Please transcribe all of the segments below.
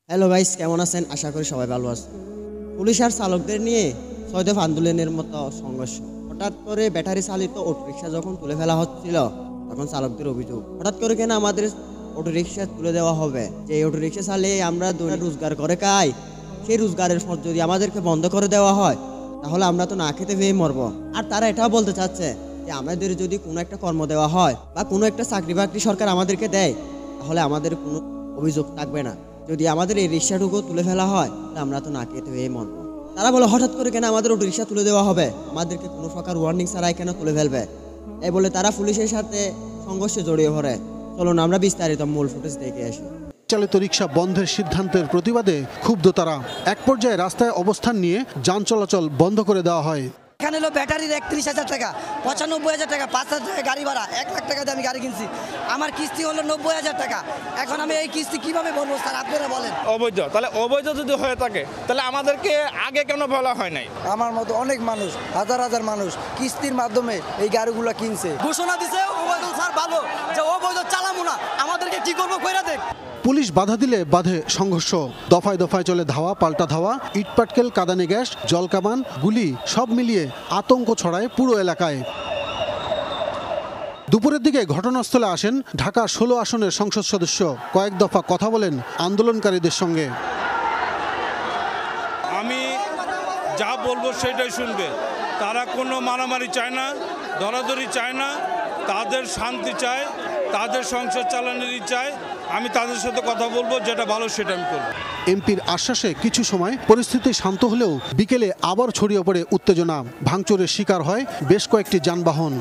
Hello guys, কেমন আছেন? আশা করি সবাই ভালো আছেন। পুলিশ আর চালকদের নিয়ে ছয়দফ আন্দোলনের মতো সংঘর্ষ। হঠাৎ করে ব্যাটারি চালিত অটোরিকশা যখন তুলে ফেলা হচ্ছিল, তখন চালকদের অভিযোগ, হঠাৎ করে কেন আমাদের অটোরিকশা তুলে দেওয়া হবে? যে এই অটোরিকশা চালিয়ে আমরা রোজগার করে খাই, সেই রোজগারের পর যদি আমাদেরকে বন্ধ করে দেওয়া হয়, তাহলে আমরা তো না খেতে পেয়ে মরবো। আর তারা এটাও বলতে চাচ্ছে যে আমাদের যদি কোনো একটা কর্ম দেওয়া হয় বা কোনো একটা চাকরি বাকরি সরকার আমাদেরকে দেয়, তাহলে আমাদের কোনো অভিযোগ থাকবে না। যদি আমাদের এই রিক্সাটুকু তুলে ফেলা হয়, তাহলে আমরা তো না খেতে পেয়ে মরবো। তারা বলে হঠাৎ করে কেন আমাদের অটো রিক্সা তুলে দেওয়া হবে, আমাদেরকে কোনো প্রকার ওয়ার্নিং ছাড়াই কেন তুলে ফেলবে? এই বলে তারা পুলিশের সাথে সংঘর্ষে জড়িয়ে পড়ে। চলুন আমরা বিস্তারিত মূল ফুটেজ দেখে আসি। চালিত রিক্সা বন্ধের সিদ্ধান্তের প্রতিবাদে ক্ষুব্ধ তারা। এক পর্যায়ে রাস্তায় অবস্থান নিয়ে যান চলাচল বন্ধ করে দেওয়া হয়। এখানে হলো ব্যাটারির ৩১,০০০ টাকা, ৯৫,০০০ টাকা, ৫,০০০ টাকা গাড়ি ভাড়া, ১,০০,০০০ টাকা দিয়ে আমি গাড়ি কিনছি। আমার কিস্তি হলো ৯০,০০০ টাকা। এখন আমি এই কিস্তি কিভাবে ভরবো স্যার, আপনারা বলেন। অবৈধ, তাহলে অবৈধ যদি হয়ে থাকে তাহলে আমাদেরকে আগে কেন বলা হয় নাই? আমার মতো অনেক মানুষ, হাজার হাজার মানুষ কিস্তির মাধ্যমে এই গাড়িগুলো কিনছে। ঘোষণা দিছে অবৈধ স্যার ভালো, যে অবৈধ চালামু না, আমাদেরকে কি করবো কইরা দেখ। পুলিশ বাধা দিলে বাধে সংঘর্ষ। দফায় দফায় চলে ধাওয়া পাল্টা ধাওয়া, ইটপাটকেল, কাঁদানে গ্যাস, জলকামান, গুলি সব মিলিয়ে আতঙ্ক ছড়ায় পুরো এলাকায়। দুপুরের দিকে ঘটনাস্থলে আসেন ঢাকা ১৬ আসনের সংসদ সদস্য। কয়েক দফা কথা বলেন আন্দোলনকারীদের সঙ্গে। আমি যা বলবো সেটাই শুনবে। তারা কোনো মারামারি চায় না, দরাদরি চায় না, তাদের শান্তি চায়, তাদের সংসার চালানোরই চায়। আমি তাদের সাথে কথা বলবো, যেটা ভালো সেটা আমি করবো। এমপির আশ্বাসে কিছু সময় পরিস্থিতি শান্ত হলেও বিকেলে আবার ছড়িয়ে পড়ে উত্তেজনা। ভাঙচুরের শিকার হয় বেশ কয়েকটি যানবাহন।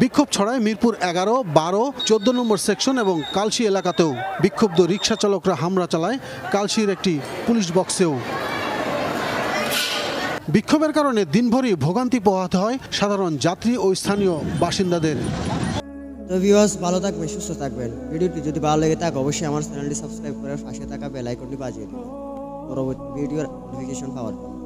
বিক্ষোভ ছড়ায় মিরপুর ১১, ১২, ১৪ নম্বর সেকশন এবং কালশি এলাকাতেও। বিক্ষুব্ধ রিকশা চালকরা হামলা চালায় কালশির একটি পুলিশ বক্সেও। বিক্ষোভের কারণে দিনভরই ভোগান্তি পোহাতে হয় সাধারণ যাত্রী ও স্থানীয় বাসিন্দাদের। তো ভিউয়ার্স, ভালো থাকবেন, সুস্থ থাকবেন। ভিডিওটি যদি ভালো লেগে থাকে অবশ্যই আমার চ্যানেলটি সাবস্ক্রাইব করে পাশে থাকা বেল আইকনটি বাজিয়ে দিন পরবর্তী ভিডিওর নোটিফিকেশন পাওয়ার জন্য।